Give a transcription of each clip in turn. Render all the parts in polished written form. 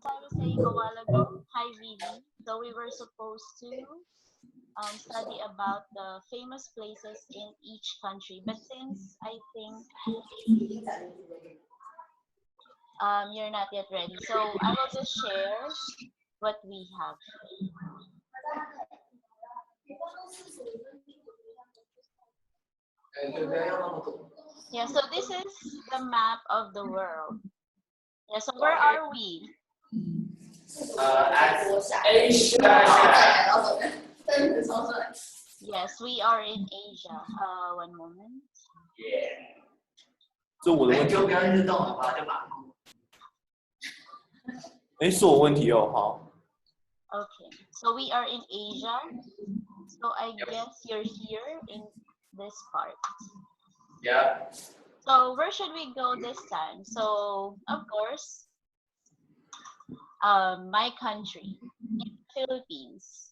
I was saying a while ago, hi Vivi. So we were supposed to study about the famous places in each country, but since I think you're not yet ready, so I will just share what we have. Yeah, so this is the map of the world. Yeah, so where are we? At Asia. Yes, we are in Asia. One moment. 这我的问题。就不要一直动的话，就把。哎，是我问题哦，好。Okay, so we are in Asia. So I guess you're here in this part. Yeah. So where should we go this time? So of course, my country, Philippines.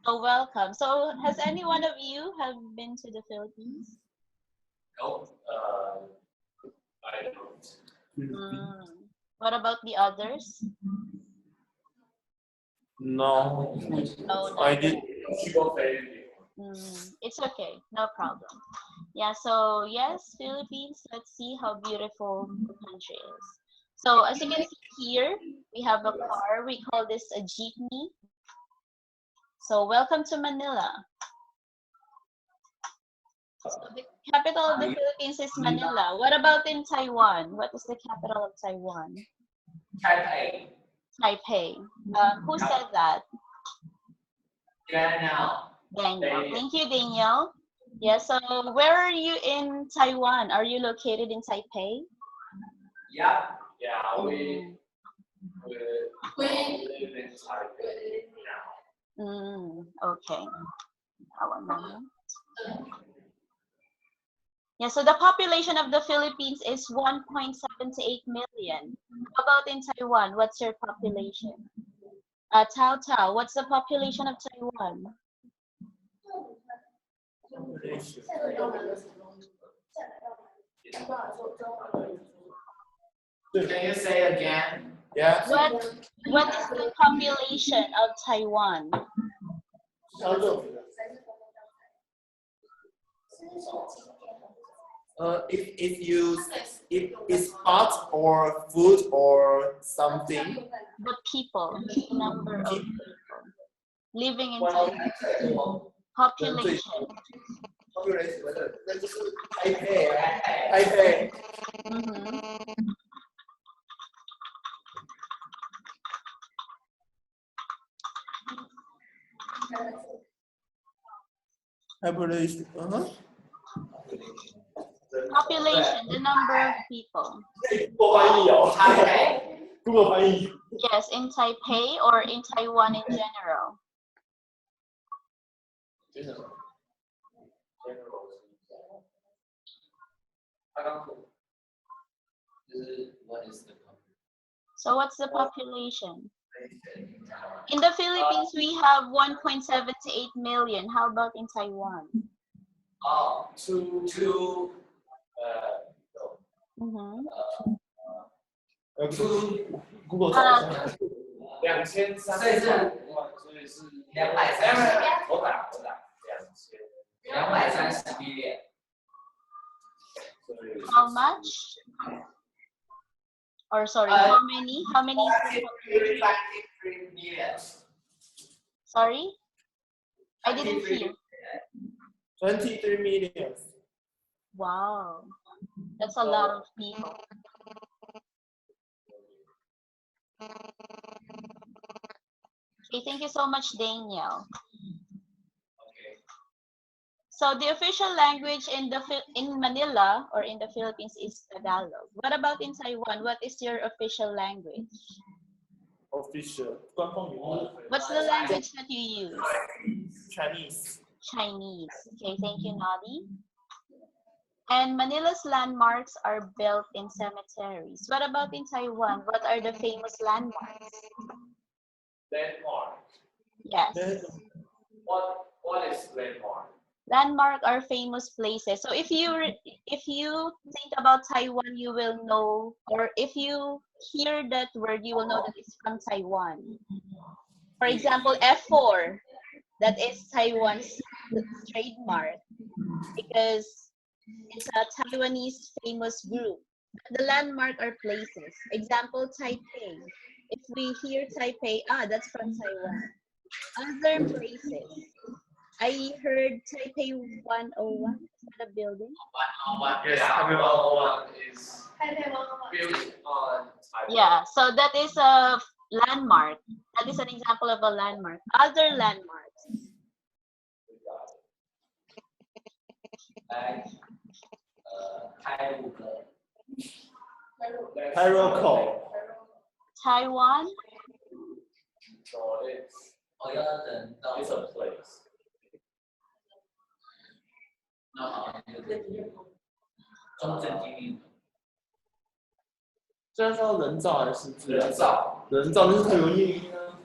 So welcome. So has any one of you have been to the Philippines? No. I don't. What about the others? No. No, I did. It's okay, no problem. Yeah, so yes, Philippines, let's see how beautiful the country is. So as you can see here, we have a car. We call this a jeepney. So welcome to Manila. So the capital of the Philippines is Manila. What about in Taiwan? What is the capital of Taiwan? Taipei. Taipei. Who said that? Daniel. Daniel. Thank you, Daniel. Yeah, so where are you in Taiwan? Are you located in Taipei? Yeah. Yeah, we live in Taipei now. Okay. One moment. Yeah, so the population of the Philippines is 1.78 million. How about in Taiwan? What's your population? Tao Tao, what's the population of Taiwan? Can you say again? Yeah. What is the population of Taiwan? If it's art or food or something. The people, the number of people living in Taiwan. Population. Taipei. Population, the number of people. Yes, in Taipei or in Taiwan in general. So what's the population? In the Philippines, we have 1.78 million. How about in Taiwan? Google 2300，所以是230。我打230 million。 How much? Or sorry, how many? How many is the population? 23 million. Sorry? I didn't hear. 23 million. Wow. That's a lot of people. Okay, thank you so much, Daniel. Okay. So the official language in Manila or in the Philippines is Tagalog. What about in Taiwan? What is your official language? Official. What's the language that you use? Chinese. Chinese. Okay, thank you, Nadi. And Manila's landmarks are built in cemeteries. What about in Taiwan? What are the famous landmarks? Landmark. Yes. What is landmark? Landmark are famous places. So if you think about Taiwan, you will know, or if you hear that word, you will know that it's from Taiwan. For example, F4, that is Taiwan's trademark because it's a Taiwanese famous group. The landmark are places. Example, Taipei. If we hear Taipei, that's from Taiwan. Other places. I heard Taipei 101. Is that a building? 101. Yes, Taipei 101 is built on Taipei. Yeah, so that is a landmark. That is an example of a landmark. Other landmarks. Like Taiwan. Taiwan. So it's a place.中正纪念堂。这叫人造还是自然？人造。人造就是太容易啊。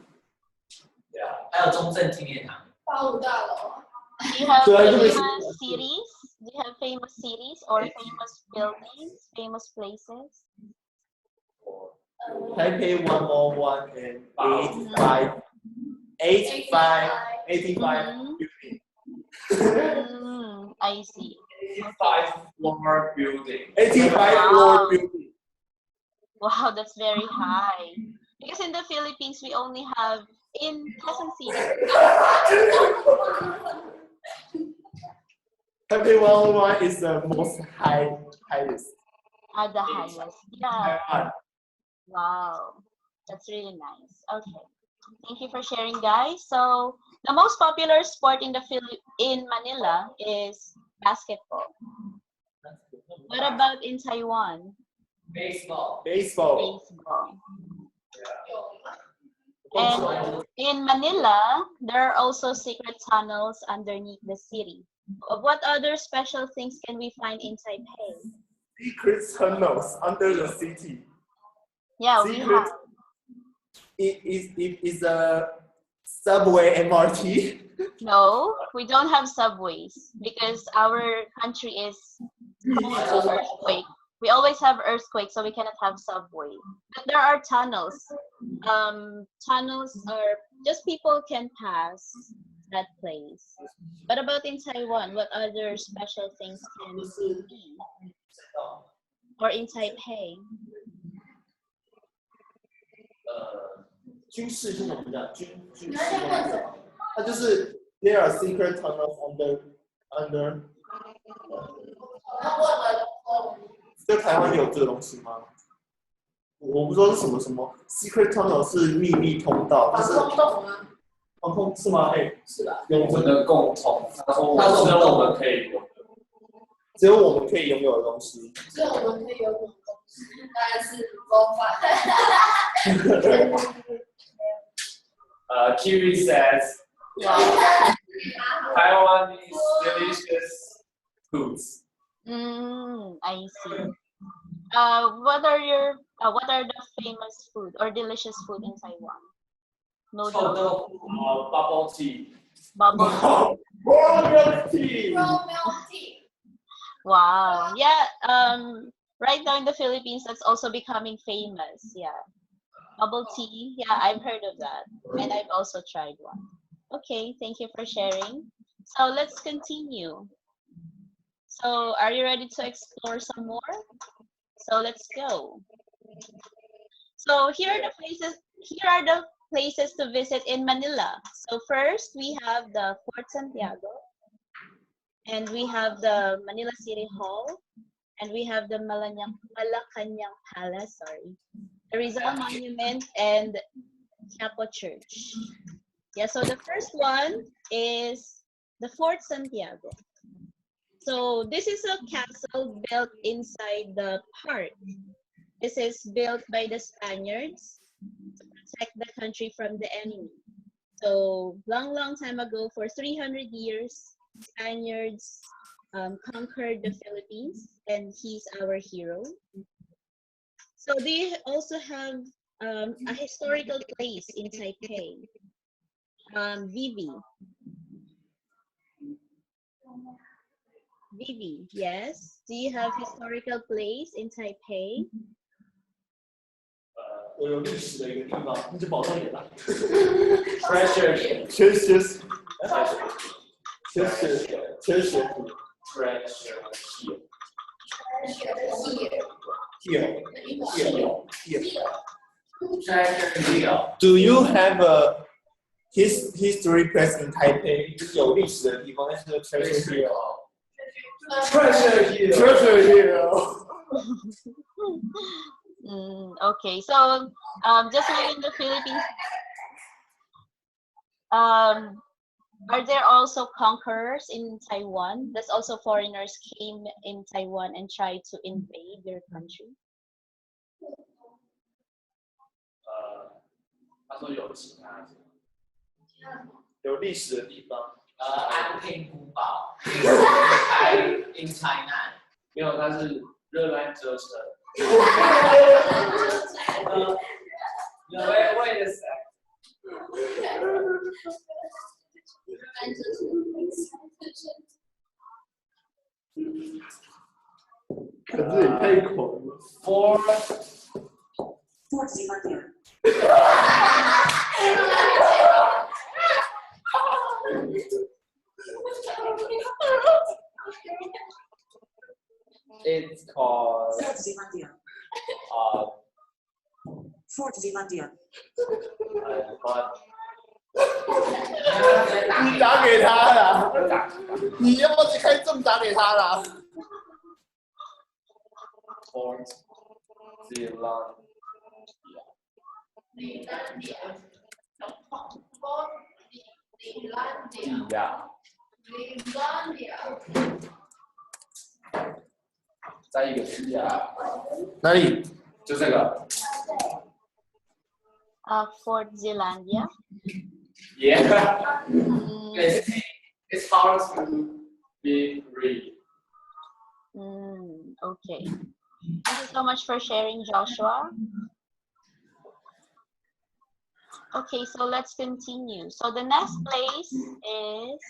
对啊，还有中正纪念堂。85大楼。 Do you have Yeah, famous cities? Do you have famous cities or famous buildings, famous places? Taipei 101 and 85. 85 building. I see. 85-floor building. 85 floor building. Wow, that's very high. Because in the Philippines, we only have in Quezon City. Taipei 101 is the most highest. The highest. Yeah. Wow, that's really nice. Okay, thank you for sharing, guys. So the most popular sport in in Manila is basketball. What about in Taiwan? Baseball. Baseball. And in Manila, there are also secret tunnels underneath the city. What other special things can we find in Taipei? Secret tunnels under the city. Yeah, we Secret. have. It is a subway MRT. No, we don't have subways because our country is prone to earthquake. We always have earthquakes, so we cannot have subway. But there are tunnels. Tunnels are just people can pass that place. What about in Taiwan? What other special things can we see? Or in Taipei? 军事是怎么讲？军事，它就是 there are secret tunnels under。在台湾有这个东西吗？我不知道是什么 secret tunnel 是秘密通道，就是防空是吗？是吧？有我们的共同，他说只有我们可以有，只有我们可以拥有的东西。只有我们可以有的东西，当然是风帆。Kiwi says, Taiwanese delicious foods. I see. What are the famous food or delicious food in Taiwan? Noodles. Bubble tea. Bubble tea. Raw milk tea. Wow. Yeah. Right now in the Philippines, that's also becoming famous. Yeah. Bubble tea. Yeah, I've heard of that, and I've also tried one. Okay. Thank you for sharing. So let's continue. So are you ready to explore some more? So let's go. So here are the places to visit in Manila. So first we have the Fort Santiago, and we have the Manila City Hall, and we have the Malacanang Palace, the Rizal Monument, and Quiapo Church. Yeah, so the first one is the Fort Santiago. So this is a castle built inside the park. This is built by the Spaniards to protect the country from the enemy. So long time ago, for 300 years, Spaniards conquered the Philippines, and he's our hero. So they also have a historical place in Taipei, Vivi. Vivi, yes. Do you have historical place in Taipei? 我有历史的一个地方，那就保重点了。 Treasure here. 缺血 Treasure here. here. Treasure here. Do you have a history place in Taipei？ 就是有历史的地方，但是 treasure here. Treasure here. Treasure here. Okay, so just like in the Philippines, are there also conquerors in Taiwan? There's also foreigners came in Taiwan and tried to invade their country. 他说有其他的。有历史的地方。安平古堡。in China。没有，它是热兰遮城。Wait a sec. 可是也太狂了。It's called Fort Zeelandia. 你打给他啦！你要不要去开正打给他啦？ Fort Zeelandia. 在一个区啊。哪里？就这个。Fort Zeelandia. Yeah. It's hard to be read. Okay. Thank you so much for sharing, Joshua. Okay, so let's continue. So the next place is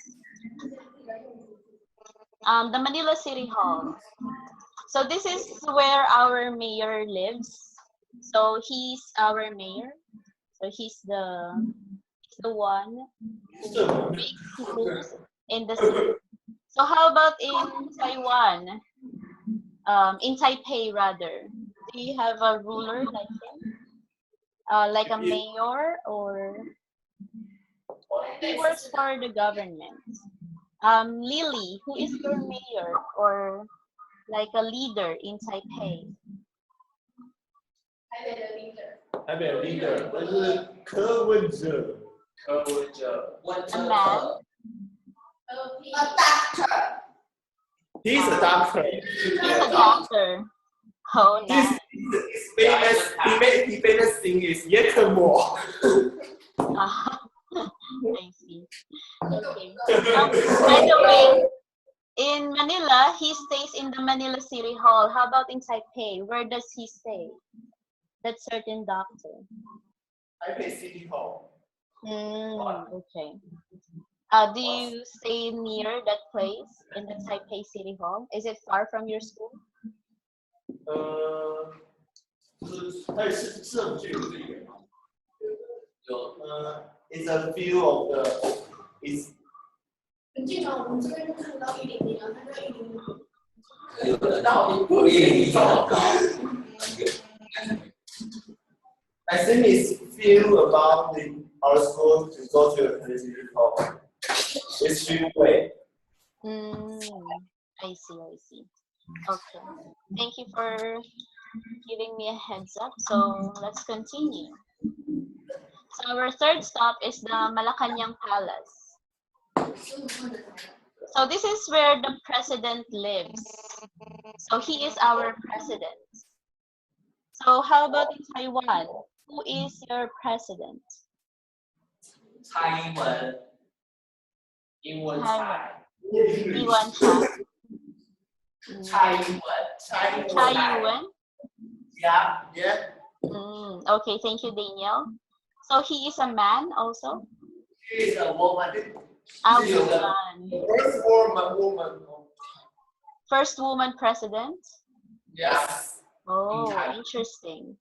the Manila City Hall. So this is where our mayor lives. So he's our mayor. So he's the one who makes rules in the city. So how about in Taiwan? In Taipei, rather. Do you have a ruler like him? Like a mayor, or he works for the government? Lily, who is your mayor or like a leader in Taipei? 台北的 leader， 那是柯文哲。柯文哲。A man? A doctor. He's a doctor. He's a doctor. Oh, nice. His famous thing is Yekamo. I see. Okay. By the way, in Manila, he stays in the Manila City Hall. How about in Taipei? Where does he stay? That certain doctor. Taipei City Hall. Okay. Do you stay near that place in the Taipei City Hall? Is it far from your school? 它也是很距离最远嘛。It's a view of the is 很近啊，我们这边就看得到100啊，看到100。有的道理不一样。I think it's view about our school to go to the Taipei City Hall. It's few way. I see. Okay. Thank you for giving me a heads up. So let's continue. So our third stop is the Malacanang Palace. So this is where the president lives. So he is our president. So how about in Taiwan? Who is your president? 蔡英文。英文蔡。李万长。蔡英文。蔡英文? Yeah. Okay, thank you, Daniel. So he is a man also? She is a woman. A She is a- woman. First woman. First woman president? Yes. Oh, Okay. interesting.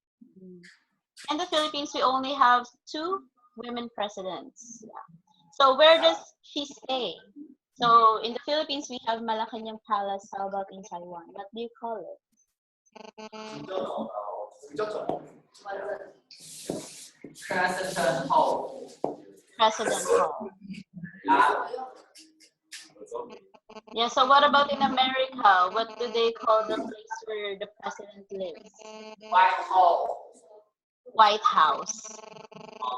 In the Philippines, we only have 2 women presidents. Yeah. So where does she stay? So in the Philippines, we have Malacanang Palace. How about in Taiwan? What do you call it? 比较总统。 President Hall. President Hall. Ah, Yeah, so what about in America? What do they call the place where the president lives? White Hall. White House.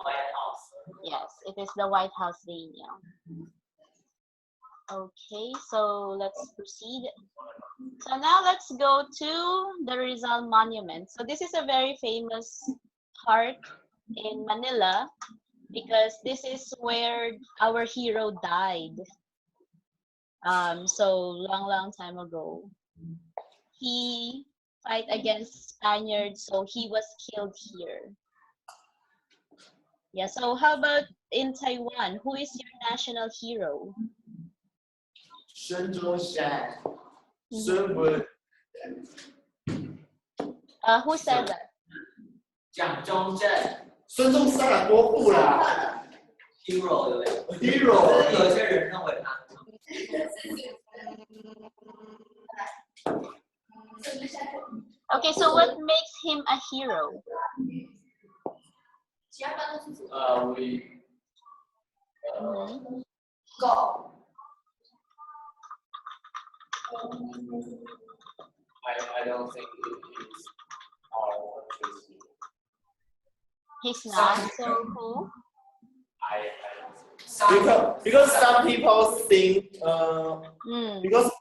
White House. Yes, it is the White House venue. Okay, so let's proceed. So now let's go to the Rizal Monument. So this is a very famous park in Manila because this is where our hero died. So long time ago. He fight against Spaniards, so he was killed here. Yeah, so how about in Taiwan? Who is your national hero? 孙中山。 Mhm. 孙文。 Who said that? 蒋中正。孙中山多酷啦 Hero 对不对？ ！Hero。有些人认为他。 Okay, so what makes him a hero? We. Mhm. I don't think it is our country's hero. He's not, so who? I don't think. Because some people think Mm. because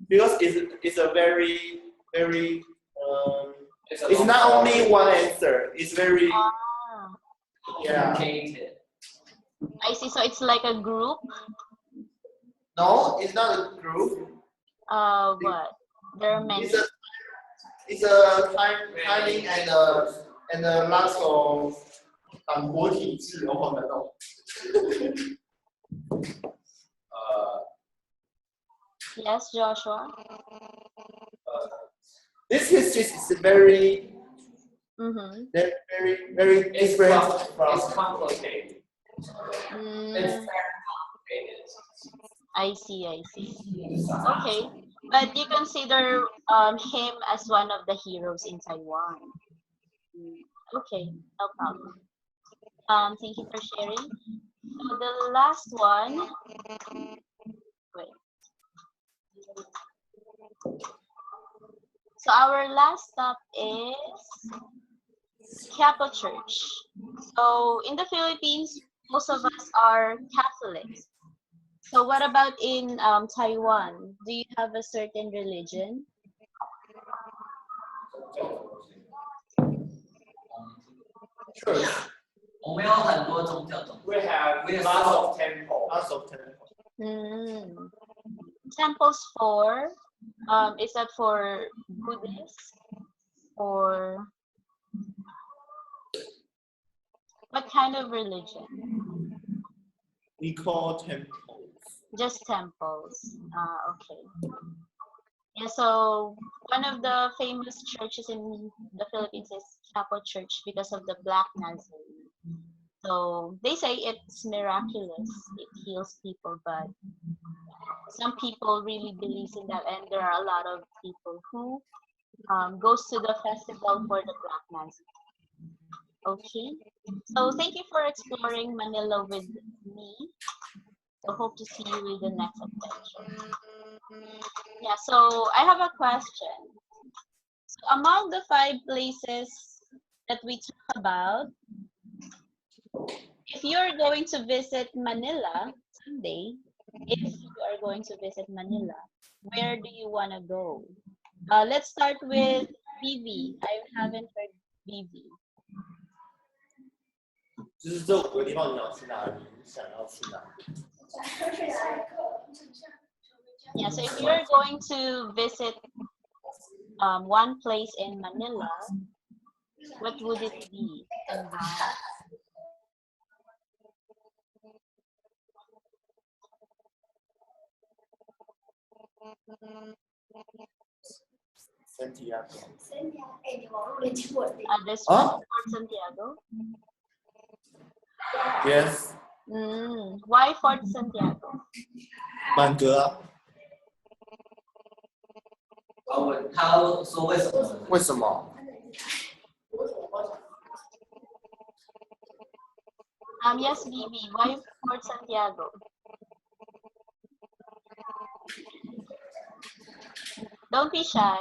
it's a very It's it's not only one answer. It's very Ah, yeah. complicated. I see. So it's like a group. No, it's not a group. What? There are many. It's a timing and a lots of 党国体制，我好难懂。 Yes, Joshua. This history is very Mm-hmm. very different from. It's complicated. It's very complicated. I see. Okay, but you consider him as one of the heroes in Taiwan. Okay, no problem. Thank you for sharing. So the last one. Wait. So our last stop is Quiapo Church. So in the Philippines, most of us are Catholics. So what about in Taiwan? Do you have a certain religion? Church. 我们有很多宗教种。 We have We have lots lots of temple. Lots of temple. Temples for, is that for Buddhists or what kind of religion? We call temples. Just temples. Okay. Yeah, so one of the famous churches in the Philippines is Quiapo Church because of the Black Nazarene. So they say it's miraculous, it heals people, but some people really believe in that, and there are a lot of people who goes to the festival for the Black Nazarene. Okay, so thank you for exploring Manila with me. I hope to see you in the next adventure. Yeah, so I have a question. So among the 5 places that we talk about, if you're going to visit Manila someday, if you are going to visit Manila, where do you want to go? Let's start with Vivi. I haven't heard Vivi. 就是这5个地方你要去哪里？你想要去哪里？ Yeah, so if you're going to visit one place in Manila, what would it be and why? Santiago. 哎，你网络连接我的。 The street Huh? Fort Santiago? Yes. Why Fort Santiago? 满格啊？我问他说为什么？为什么？ Yes, Vivi. Why Fort Santiago? Don't be shy.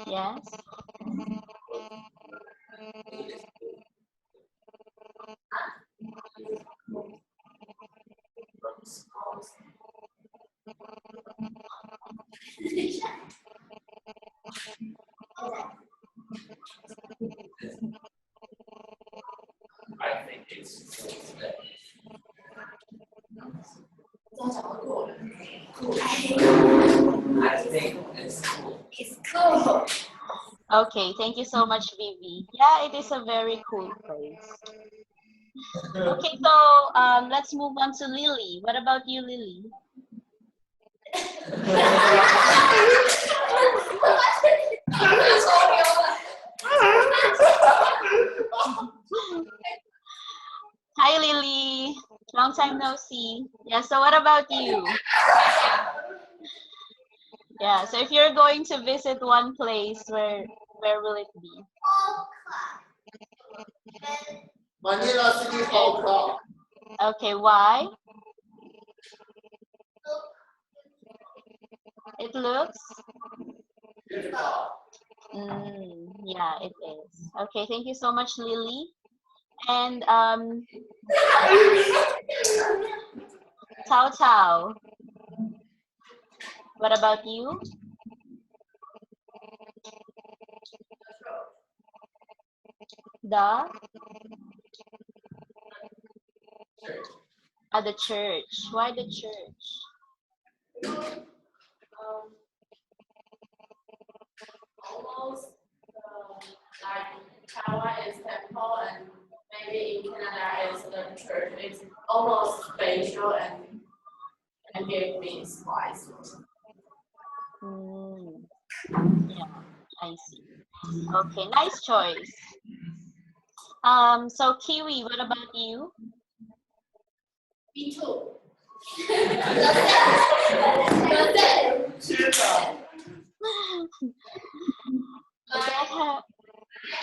Yes. I think it's cool. I think it's cool. It's cool. Okay, thank you so much, Vivi. Yeah, it is a very cool place. Okay, so let's move on to Lily. What about you, Lily? Hi, Lily. Long time no see. Yeah, so what about you? Yeah, so if you're going to visit one place, where will it be? Manila City Hall Club. Okay, why? It looks? Yeah, it is. Okay, thank you so much, Lily. And Tao Tao. What about you? The the church. Why the church? Almost like Taiwan is temple and maybe in Canada is the church. It's almost spatial and give me spice. Yeah, I see. Okay, nice choice. So Kiwi, what about you? Me too.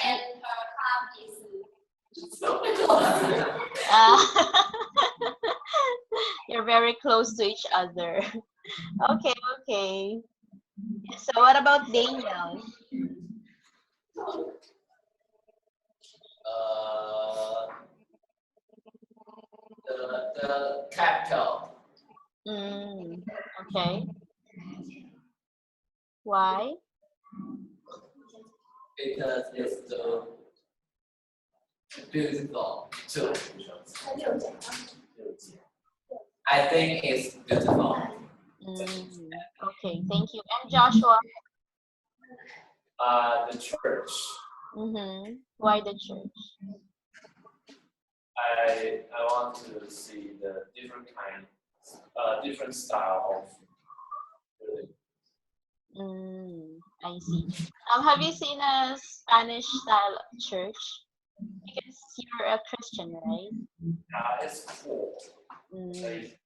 And her club is You're very close to each other. Okay, okay. So what about Daniel? The capital. Okay. Why? Because it's the beautiful too. I think it's beautiful. Okay, thank you. And Joshua? The church. Why the church? I want to see the different style of building. I see. Have you seen a Spanish style church? Because you're a Christian, right? It's cool. Very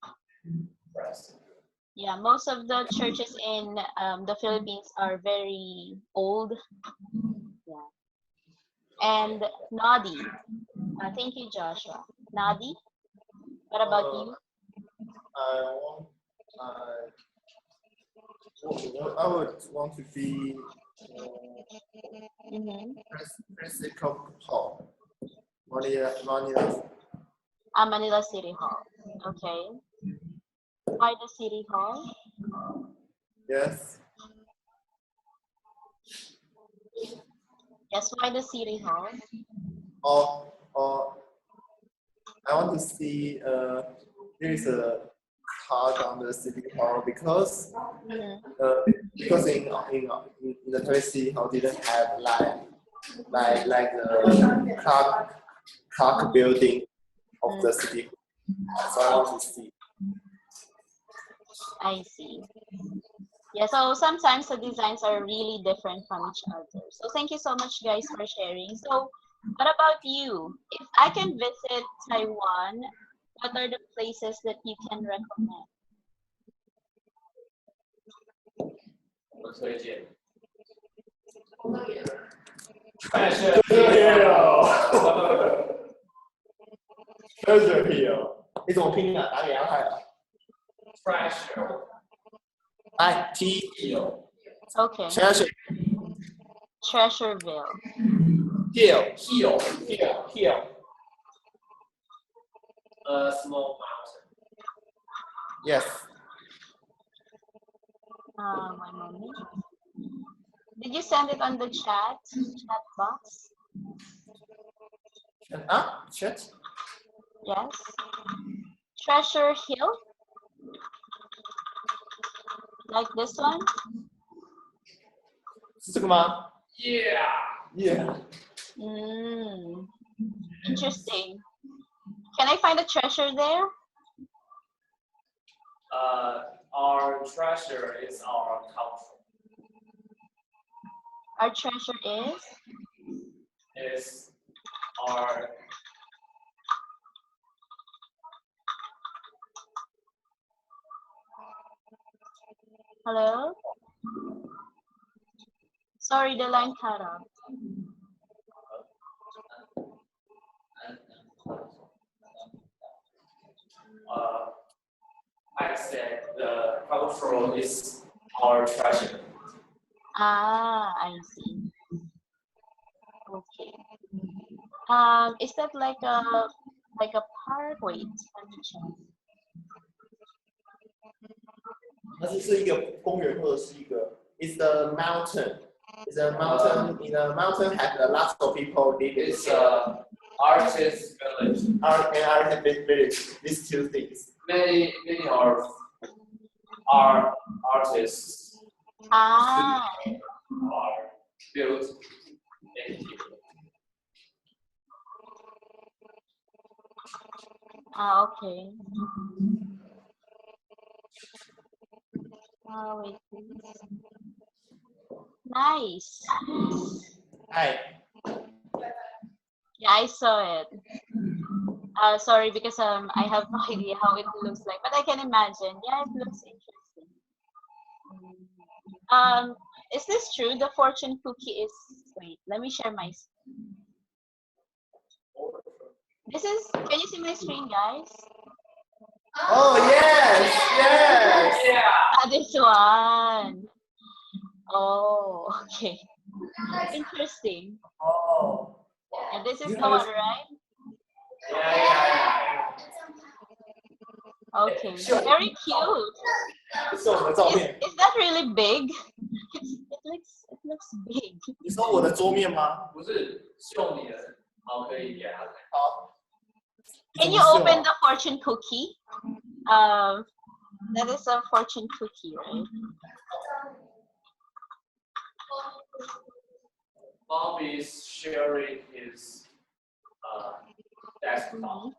impressive. Yeah, most of the churches in the Philippines are very old. Yeah. And Nadi. Thank you, Joshua. Nadi, what about you? I would want to be Principal Hall. Manila. Manila City Hall. Okay. Why the City Hall? Yes. Yes, why the City Hall? Or I want to see there is a card on the city hall because Mhm. because in the Taipei City Hall didn't have like the clock building of the city. So I want to see. I see. Yeah, so sometimes the designs are really different from each other. So thank you so much, guys, for sharing. So what about you? If I can visit Taiwan, what are the places that you can recommend? 我推荐。Treasure Hill。Treasure Hill，你怎么拼啊？打给杨海啊 Treasure ？I-T Okay, Treasure Treasureville. Hill hill Hill。 a small mountain. Yes。 One moment. Did you send it on the chat box? 啊 ？Chat Yes. Treasure Hill? Like this one? 是这个吗 Yeah. ？Yeah。 Interesting. Can I find a treasure there? Our treasure is our culture. Our treasure is? Is our Hello? Sorry, the line cut off. I said the cultural is our treasure. Ah, I see. Okay. Is that like a park? Wait, let me check. 它是一个公园或者是一个 ？It's a mountain. It's a mountain. In a mountain, have a lot of people living. It's artist village. Art and art village. These two things. Many are artists Ah, are built in here. Okay. Wait, please. Nice. Hi. Yeah, I saw it. Sorry, because I have no idea how it looks like, but I can imagine. Yeah, it looks interesting. Is this true? The fortune cookie is. Wait, let me share my. This is. Can you see my screen, guys? Oh yes, yes. Yeah. This one. Oh, okay. Interesting. Oh. And this is the one, right? Yeah. Okay. Very cute. 这是我的照片。 Is that really big? It looks big. 你说我的桌面吗？不是秀你的，好，可以给他看。好。 Can you open the fortune cookie? That is a fortune cookie, right? Bob is sharing his desktop.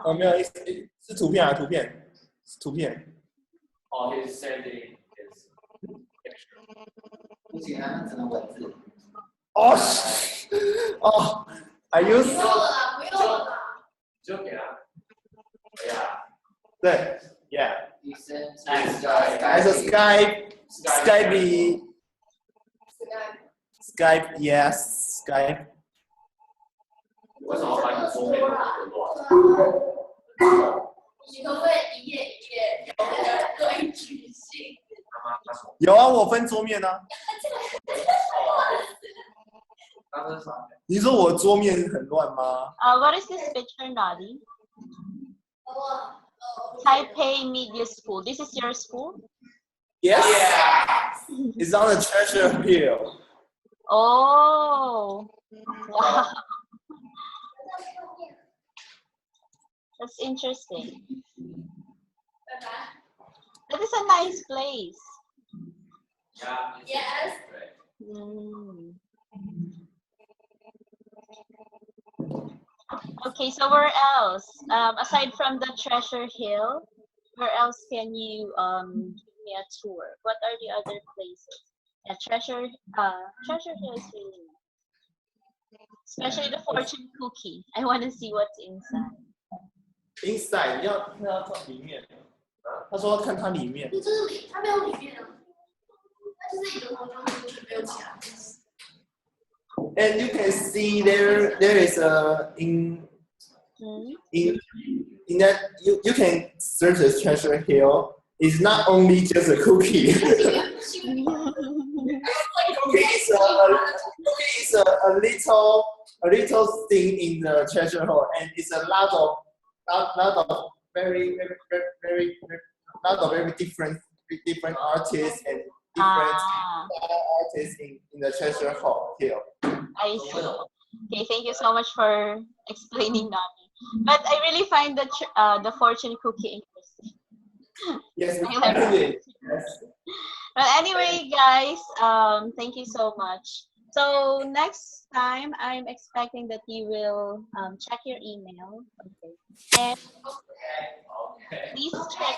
啊，没有，是图片啊，图片，是图片。 Or he's sending his picture. 不行啊，那只能文字。哦，哦，Are you？ 不用了啦，不用了啦。就给他。Yeah. 对 ，Yeah。 医生 As a Skype, yes, Skype。 为什么把你的桌面弄得乱？你可不可以一页一页有那个对举性？有啊，我分桌面啊。刚刚啥？你说我桌面很乱吗？ What is this picture, Nadi? Taipei Media School. This is your school? Yes. Yeah. It's on the Treasure Hill. Oh, wow. That's interesting. is a nice place. Yeah. it's Yes. great. Mm. Okay, so where else? Aside from the Treasure Hill, where else can you give me a tour? What are the other places? Yeah, Treasure Hill is really nice. Especially the fortune cookie. I want to see what's inside. Inside 要看到它里面，他说要看它里面。就是里，它没有里面啊，它就是一个活动，就是没有其他。 And you can see there is a Hmm? in that you can search the Treasure Hill. It's not only just a cookie. Cookie is a little thing in the treasure hole, and it's a lot of very different artists and different artists in the treasure hole hill. I see. Okay, thank you so much for explaining, Nami. But I really find the fortune cookie interesting. Yes, we I can like do it. Yes. Well, anyway, guys, thank you so much. So next time, I'm expecting that you will check your email. Okay. And Okay. please check.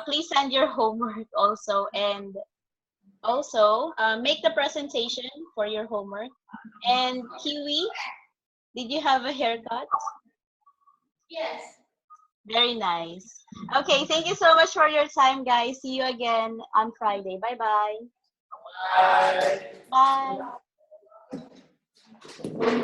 Please send your homework also, and also make the presentation for your homework. And Kiwi, did you have a haircut? Yes. Very nice. Okay, thank you so much for your time, guys. See you again on Friday. Bye-bye. Bye. Bye.